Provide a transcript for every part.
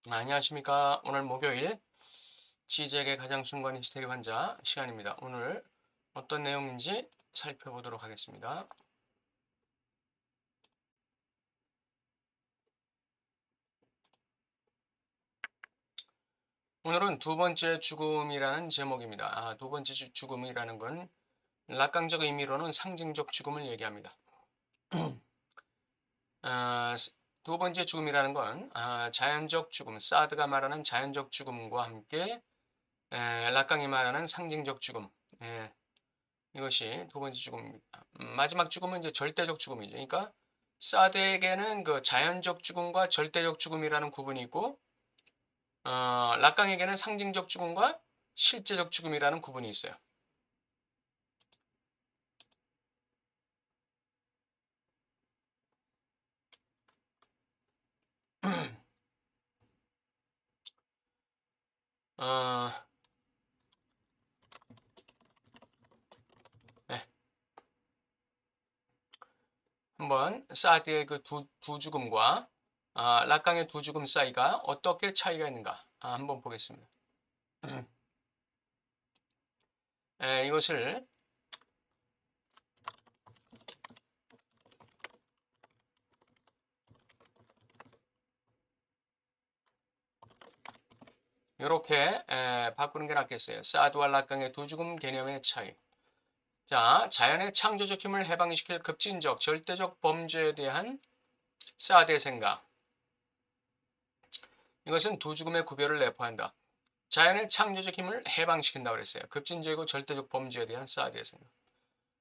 안녕하십니까. 오늘 목요일 지지에게 가장 순간 히스테리 환자 시간입니다. 오늘 어떤 내용인지 살펴보도록 하겠습니다. 오늘은 두 번째 죽음이라는 제목입니다. 두 번째 죽음이라는 건 락강적 의미로는 상징적 죽음을 얘기합니다. 아, 두 번째 죽음이라는 건 자연적 죽음, 사드가 말하는 자연적 죽음과 함께 락강이 말하는 상징적 죽음, 이것이 두 번째 죽음입니다. 마지막 죽음은 이제 절대적 죽음이죠. 그러니까 사드에게는 그 자연적 죽음과 절대적 죽음이라는 구분이 있고, 락강에게는 상징적 죽음과 실제적 죽음이라는 구분이 있어요. 어, 네. 한번 사드의 그 두 죽음과 락강의 두 죽음 사이가 어떻게 차이가 있는가 한번 보겠습니다. 이것을 이렇게 바꾸는 게 낫겠어요. 사드와 락강의 두 죽음 개념의 차이. 자, 자연의 창조적 힘을 해방시킬 급진적, 절대적 범죄에 대한 사드의 생각. 이것은 두 죽음의 구별을 내포한다. 자연의 창조적 힘을 해방시킨다고 그랬어요. 급진적이고 절대적 범죄에 대한 사드의 생각.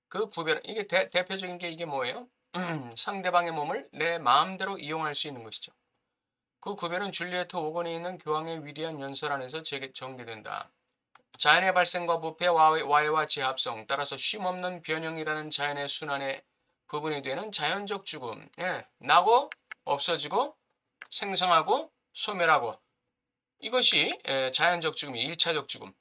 그 구별, 이게 대표적인 게 이게 뭐예요? 상대방의 몸을 내 마음대로 이용할 수 있는 것이죠. 그 구별은 줄리에트 5권에 있는 교황의 위대한 연설 안에서 전개된다. 자연의 발생과 부패, 와해와 재합성, 따라서 쉼없는 변형이라는 자연의 순환의 부분이 되는 자연적 죽음. 나고 없어지고 생성하고 소멸하고 이것이 자연적 죽음이 1차적 죽음.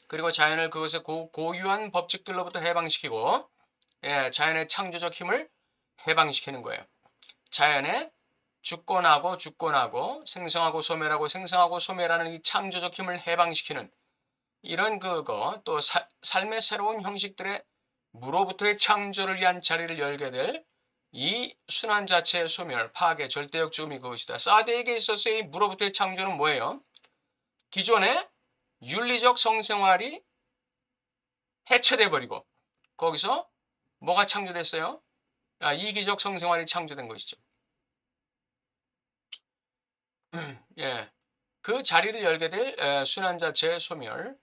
그리고 자연을 그것의 고유한 법칙들로부터 해방시키고 자연의 창조적 힘을 해방시키는 거예요. 자연의 죽고 나고 생성하고 소멸하는 이 창조적 힘을 해방시키는 이런 그거 또 삶의 새로운 형식들의 무로부터의 창조를 위한 자리를 열게 될 이 순환 자체의 소멸, 파괴, 절대적 죽음이 그것이다. 사드에게 있어서의 무로부터의 창조는 뭐예요? 기존의 윤리적 성생활이 해체돼 버리고 거기서 뭐가 창조됐어요? 이기적 성생활이 창조된 것이죠. 예, 그 자리를 열게 될 순환 자체의 소멸,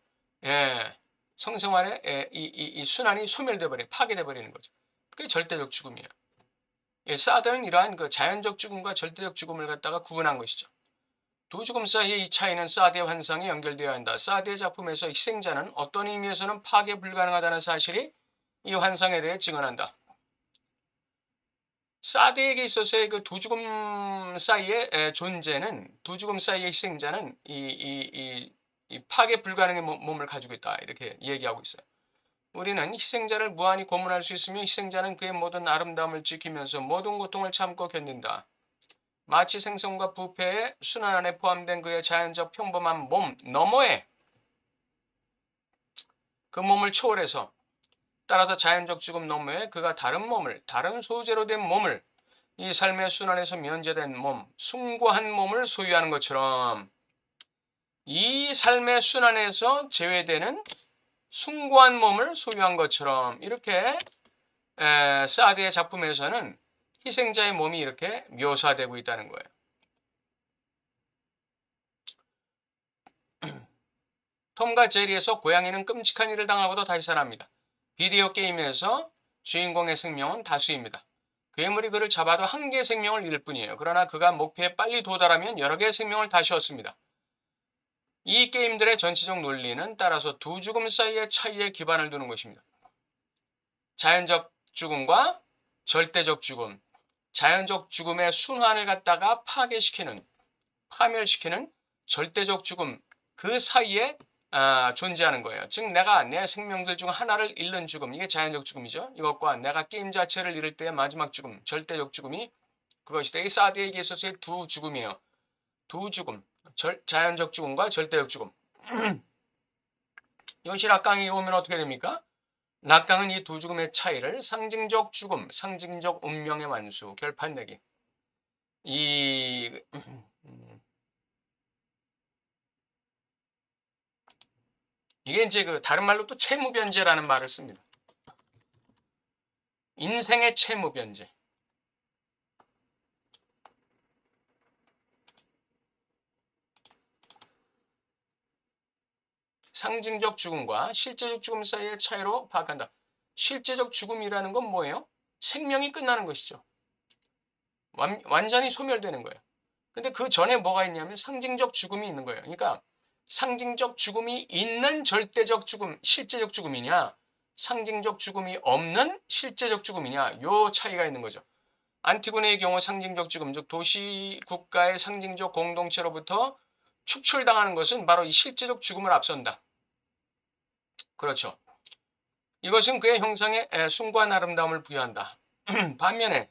성생활의 이 순환이 소멸돼 버린, 파괴돼 버리는 거죠. 그게 절대적 죽음이에요. 사드는 이러한 그 자연적 죽음과 절대적 죽음을 갖다가 구분한 것이죠. 두 죽음 사이의 이 차이는 사드의 환상에 연결되어야 한다. 사드의 작품에서 희생자는 어떤 의미에서는 파괴 불가능하다는 사실이 이 환상에 대해 증언한다. 사드에게 있어서의 그 두 죽음 사이의 존재는, 두 죽음 사이의 희생자는 이 파괴 불가능의 몸을 가지고 있다. 이렇게 얘기하고 있어요. 우리는 희생자를 무한히 고문할 수 있으며 희생자는 그의 모든 아름다움을 지키면서 모든 고통을 참고 견딘다. 마치 생성과 부패의 순환 안에 포함된 그의 자연적 평범한 몸 너머에 그 몸을 초월해서 따라서 자연적 죽음 너머에 그가 다른 몸을, 다른 소재로 된 몸을, 이 삶의 순환에서 면제된 몸, 숭고한 몸을 소유하는 것처럼 이 삶의 순환에서 제외되는 숭고한 몸을 소유한 것처럼 이렇게 사드의 작품에서는 희생자의 몸이 이렇게 묘사되고 있다는 거예요. 톰과 제리에서 고양이는 끔찍한 일을 당하고도 다시 살아납니다. 비디오 게임에서 주인공의 생명은 다수입니다. 괴물이 그를 잡아도 한 개의 생명을 잃을 뿐이에요. 그러나 그가 목표에 빨리 도달하면 여러 개의 생명을 다시 얻습니다. 이 게임들의 전체적 논리는 따라서 두 죽음 사이의 차이에 기반을 두는 것입니다. 자연적 죽음과 절대적 죽음, 자연적 죽음의 순환을 갖다가 파멸시키는 절대적 죽음 그 사이에 존재하는 거예요. 즉 내가 내 생명들 중 하나를 잃는 죽음, 이게 자연적 죽음이죠. 이것과 내가 게임 자체를 잃을 때의 마지막 죽음, 절대적 죽음이 그것이다. 이 사드에게 있어서의 두 죽음이에요. 두 죽음, 자연적 죽음과 절대적 죽음. 요실악강이 오면 어떻게 됩니까? 낙강은 이 두 죽음의 차이를 상징적 죽음, 상징적 운명의 완수, 결판내기. 이게 이제 그 다른 말로 또 채무변제라는 말을 씁니다. 인생의 채무변제. 상징적 죽음과 실제적 죽음 사이의 차이로 파악한다. 실제적 죽음이라는 건 뭐예요? 생명이 끝나는 것이죠. 완전히 소멸되는 거예요. 근데 그 전에 뭐가 있냐면 상징적 죽음이 있는 거예요. 그러니까 상징적 죽음이 있는 절대적 죽음, 실제적 죽음이냐, 상징적 죽음이 없는 실제적 죽음이냐, 요 차이가 있는 거죠. 안티고네의 경우 상징적 죽음, 즉 도시 국가의 상징적 공동체로부터 축출당하는 것은 바로 이 실제적 죽음을 앞선다. 그렇죠. 이것은 그의 형상에 숭고한 아름다움을 부여한다. 반면에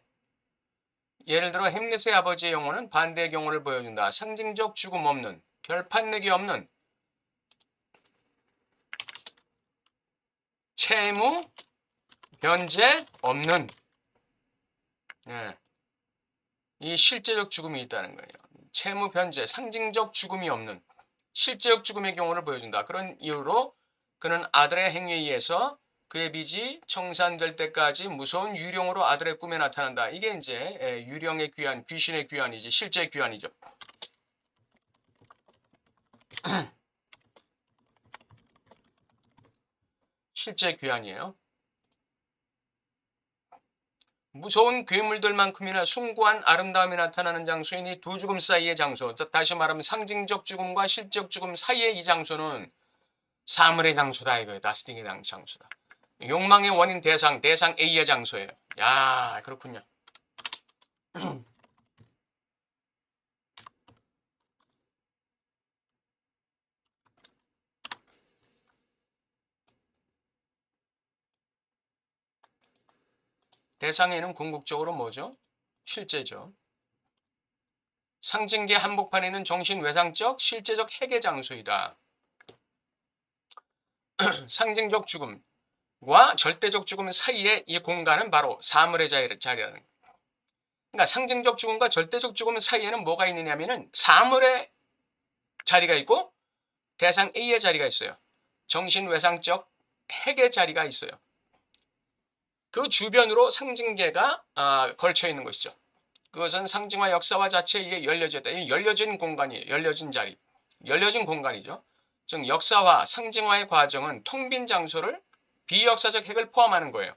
예를 들어 햄릿의 아버지의 영혼은 반대의 경우를 보여준다. 상징적 죽음 없는, 결판내기 없는, 채무, 변제 없는 이 실제적 죽음이 있다는 거예요. 채무, 변제, 상징적 죽음이 없는 실제적 죽음의 경우를 보여준다. 그런 이유로 그는 아들의 행위에 의해서 그의 빚이 청산될 때까지 무서운 유령으로 아들의 꿈에 나타난다. 이게 이제 유령의 귀환, 귀신의 귀환이지, 실제 귀환이죠. 실제 귀환이에요. 무서운 괴물들만큼이나 숭고한 아름다움이 나타나는 장소인 이 두 죽음 사이의 장소, 다시 말하면 상징적 죽음과 실적 죽음 사이의 이 장소는 사물의 장소다 이거예요. 다스팅의 장소다. 욕망의 원인 대상 A의 장소예요. 야, 그렇군요. 대상에는 궁극적으로 뭐죠? 실제죠. 상징계 한복판에는 정신 외상적, 실제적 핵의 장소이다. 상징적 죽음과 절대적 죽음 사이의 이 공간은 바로 사물의 자리라는 거예요. 그러니까 상징적 죽음과 절대적 죽음 사이에는 뭐가 있느냐면은 사물의 자리가 있고 대상 A의 자리가 있어요. 정신 외상적 핵의 자리가 있어요. 그 주변으로 상징계가 걸쳐 있는 것이죠. 그것은 상징화 역사와 자체에 열려져 있다. 열려진 공간이에요. 열려진 자리. 열려진 공간이죠. 즉 역사화, 상징화의 과정은 텅 빈 장소를 비역사적 핵을 포함하는 거예요.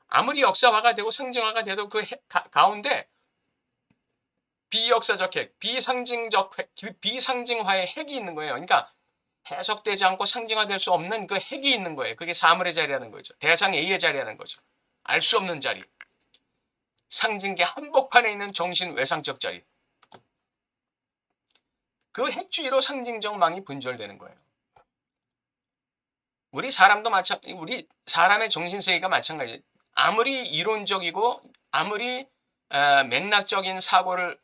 아무리 역사화가 되고 상징화가 돼도 그 가운데 비역사적 핵, 비상징적 핵, 비상징화의 핵이 있는 거예요. 그러니까 해석되지 않고 상징화될 수 없는 그 핵이 있는 거예요. 그게 사물의 자리라는 거죠. 대상 A의 자리라는 거죠. 알 수 없는 자리. 상징계 한복판에 있는 정신 외상적 자리. 그 핵주의로 상징적 망이 분절되는 거예요. 우리 사람의 정신세계가 마찬가지예요. 아무리 이론적이고 아무리 맥락적인 사고를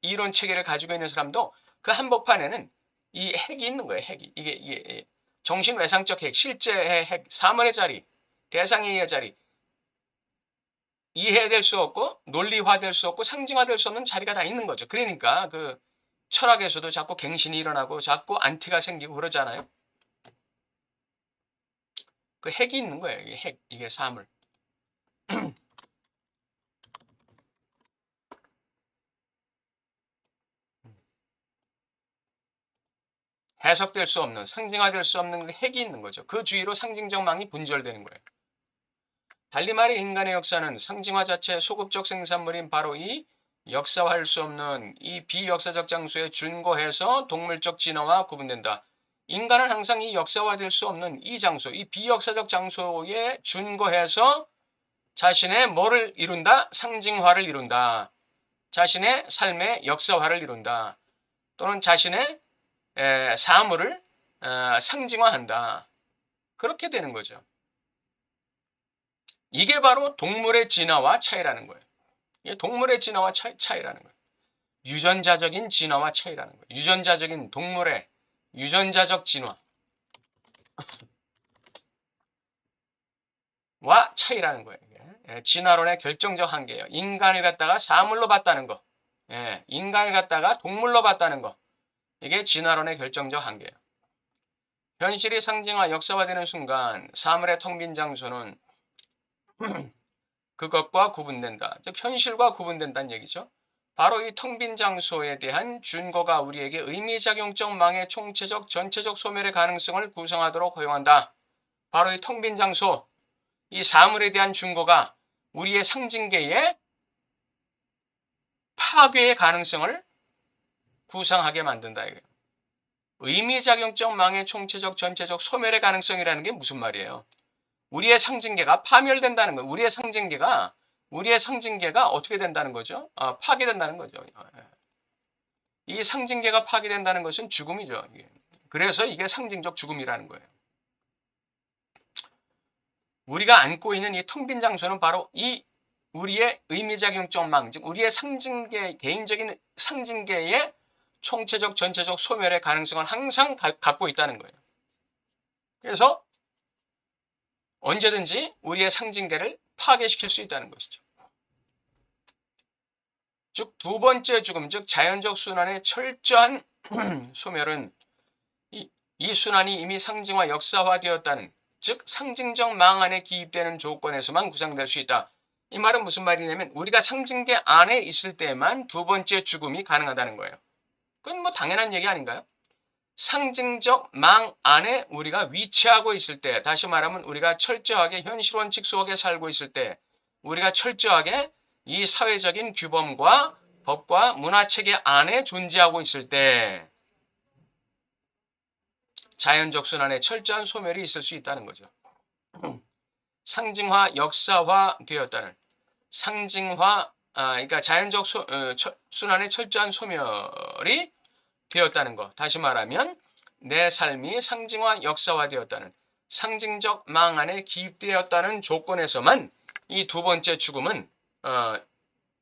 이론 체계를 가지고 있는 사람도 그 한복판에는 이 핵이 있는 거예요. 핵이 이게 정신 외상적 핵, 실제의 핵, 사물의 자리, 대상의 자리, 이해될 수 없고 논리화될 수 없고 상징화될 수 없는 자리가 다 있는 거죠. 그러니까 그 철학에서도 자꾸 갱신이 일어나고 자꾸 안티가 생기고 그러잖아요. 그 핵이 있는 거예요. 이게 핵, 이게 사물. 해석될 수 없는, 상징화될 수 없는 핵이 있는 거죠. 그 주위로 상징적 망이 분절되는 거예요. 달리 말해 인간의 역사는 상징화 자체의 소급적 생산물인 바로 이 역사화할 수 없는 이 비역사적 장소에 준거해서 동물적 진화와 구분된다. 인간은 항상 이 역사화될 수 없는 이 장소, 이 비역사적 장소에 준거해서 자신의 뭐를 이룬다? 상징화를 이룬다. 자신의 삶의 역사화를 이룬다. 또는 자신의 사물을 상징화한다. 그렇게 되는 거죠. 이게 바로 동물의 진화와 차이라는 거예요. 이게 동물의 진화와 차이라는 거예요. 유전자적인 진화와 차이라는 거예요. 유전자적인 동물의 유전자적 진화와 차이라는 거예요. 예, 진화론의 결정적 한계예요. 인간을 갖다가 사물로 봤다는 거, 예, 인간을 갖다가 동물로 봤다는 거, 이게 진화론의 결정적 한계예요. 현실이 상징화 역사화되는 순간 사물의 텅 빈 장소는 그것과 구분된다. 즉 현실과 구분된다는 얘기죠. 바로 이 텅 빈 장소에 대한 준거가 우리에게 의미작용적 망의 총체적 전체적 소멸의 가능성을 구성하도록 허용한다. 바로 이 텅 빈 장소, 이 사물에 대한 준거가 우리의 상징계의 파괴의 가능성을 구성하게 만든다. 의미작용적 망의 총체적 전체적 소멸의 가능성이라는 게 무슨 말이에요? 우리의 상징계가 파멸된다는 거예요. 우리의 상징계가 어떻게 된다는 거죠? 파괴된다는 거죠. 이 상징계가 파괴된다는 것은 죽음이죠. 그래서 이게 상징적 죽음이라는 거예요. 우리가 안고 있는 이 텅 빈 장소는 바로 이 우리의 의미작용적 망, 즉 우리의 상징계, 개인적인 상징계의 총체적 전체적 소멸의 가능성을 항상 갖고 있다는 거예요. 그래서 언제든지 우리의 상징계를 파괴시킬 수 있다는 것이죠. 즉 두 번째 죽음, 즉 자연적 순환의 철저한 소멸은 이 순환이 이미 상징화 역사화되었다는, 즉 상징적 망 안에 기입되는 조건에서만 구상될 수 있다. 이 말은 무슨 말이냐면 우리가 상징계 안에 있을 때만 두 번째 죽음이 가능하다는 거예요. 그건 뭐 당연한 얘기 아닌가요? 상징적 망 안에 우리가 위치하고 있을 때, 다시 말하면 우리가 철저하게 현실 원칙 속에 살고 있을 때, 우리가 철저하게 이 사회적인 규범과 법과 문화체계 안에 존재하고 있을 때 자연적 순환의 철저한 소멸이 있을 수 있다는 거죠. 상징화 역사화 되었다는, 그러니까 자연적 순환의 철저한 소멸이 되었다는 것. 다시 말하면 내 삶이 상징화 역사화되었다는, 상징적 망 안에 기입되었다는 조건에서만 이 두 번째 죽음은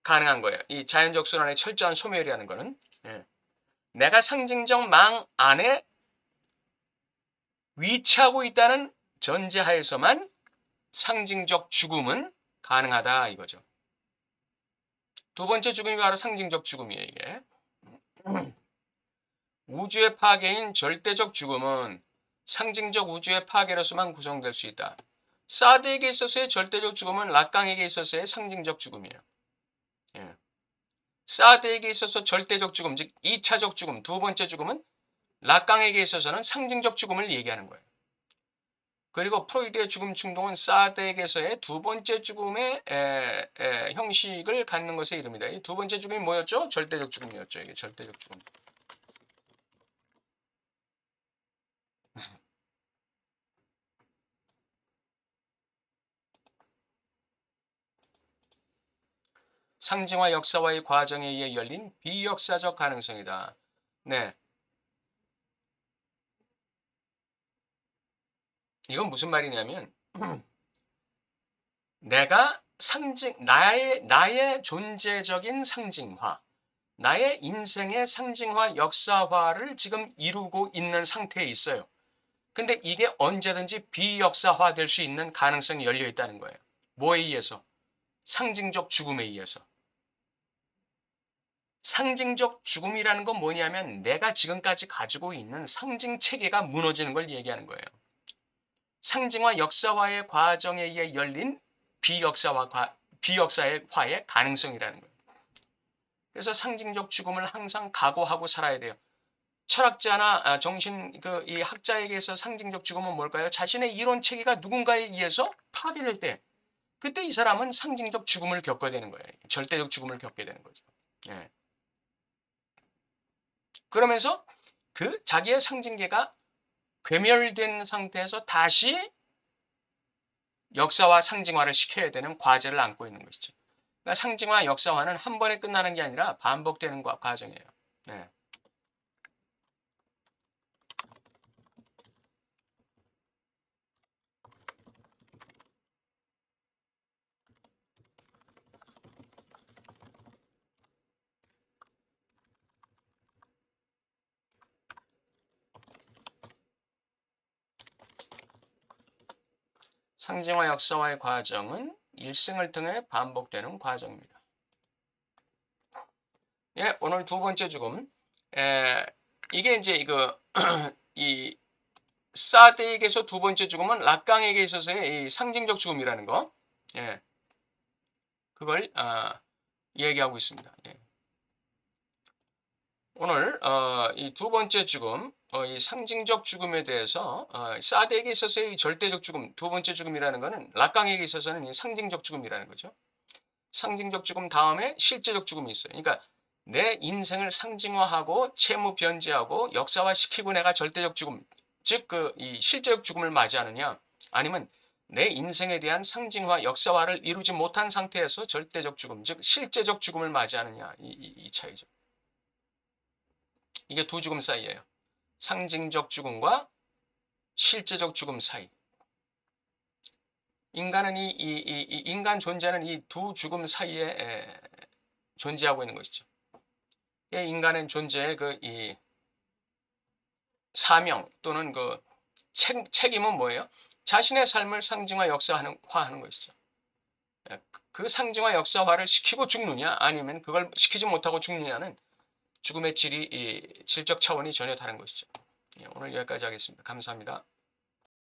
가능한 거예요. 이 자연적 순환의 철저한 소멸이라는 거는 내가 상징적 망 안에 위치하고 있다는 전제하에서만 상징적 죽음은 가능하다 이거죠. 두 번째 죽음이 바로 상징적 죽음이에요. 이게 우주의 파괴인 절대적 죽음은 상징적 우주의 파괴로서만 구성될 수 있다. 사드에게 있어서의 절대적 죽음은 락강에게 있어서의 상징적 죽음이에요. 사드에게 있어서 절대적 죽음, 즉 2차적 죽음, 두 번째 죽음은 락강에게 있어서는 상징적 죽음을 얘기하는 거예요. 그리고 프로이드의 죽음 충동은 사드에게서의 두 번째 죽음의 형식을 갖는 것의 이름이다. 이 두 번째 죽음이 뭐였죠? 절대적 죽음이었죠. 이게 절대적 죽음. 상징화 역사와의 과정에 의해 열린 비역사적 가능성이다. 네. 이건 무슨 말이냐면 내가 나의 존재적인 상징화, 나의 인생의 상징화 역사화를 지금 이루고 있는 상태에 있어요. 근데 이게 언제든지 비역사화될 수 있는 가능성이 열려 있다는 거예요. 뭐에 의해서? 상징적 죽음에 의해서. 상징적 죽음이라는 건 뭐냐면 내가 지금까지 가지고 있는 상징 체계가 무너지는 걸 얘기하는 거예요. 상징화 역사화의 과정에 의해 열린 비역사의 화의 가능성이라는 거예요. 그래서 상징적 죽음을 항상 각오하고 살아야 돼요. 철학자나 이 학자에게서 상징적 죽음은 뭘까요? 자신의 이론 체계가 누군가에 의해서 파괴될 때, 그때 이 사람은 상징적 죽음을 겪어야 되는 거예요. 절대적 죽음을 겪게 되는 거죠. 예. 그러면서 그 자기의 상징계가 괴멸된 상태에서 다시 역사화 상징화를 시켜야 되는 과제를 안고 있는 것이죠. 그러니까 상징화 역사화는 한 번에 끝나는 게 아니라 반복되는 과정이에요. 네. 상징화 역사화의 과정은 일생을 통해 반복되는 과정입니다. 예, 오늘 두 번째 죽음. 이게 이제 이거 이 사드에게서 두 번째 죽음은 락강에게 있어서의 이 상징적 죽음이라는 거. 예. 그걸 얘기하고 있습니다. 예. 오늘 이 두 번째 죽음, 이 상징적 죽음에 대해서 사드에게 있어서의 이 절대적 죽음, 두 번째 죽음이라는 것은 락강에게 있어서는 이 상징적 죽음이라는 거죠. 상징적 죽음 다음에 실제적 죽음이 있어요. 그러니까 내 인생을 상징화하고 채무 변제하고 역사화시키고 내가 절대적 죽음, 즉 이 실제적 죽음을 맞이하느냐, 아니면 내 인생에 대한 상징화, 역사화를 이루지 못한 상태에서 절대적 죽음, 즉 실제적 죽음을 맞이하느냐, 이 차이죠. 이게 두 죽음 사이예요. 상징적 죽음과 실제적 죽음 사이. 인간은 이 인간 존재는 이 두 죽음 사이에 존재하고 있는 것이죠. 인간의 존재의 이 사명 또는 책임은 뭐예요? 자신의 삶을 상징화 역사화하는 것이죠. 그 상징화 역사화를 시키고 죽느냐 아니면 그걸 시키지 못하고 죽느냐는 죽음의 질적 차원이 전혀 다른 것이죠. 오늘 여기까지 하겠습니다. 감사합니다.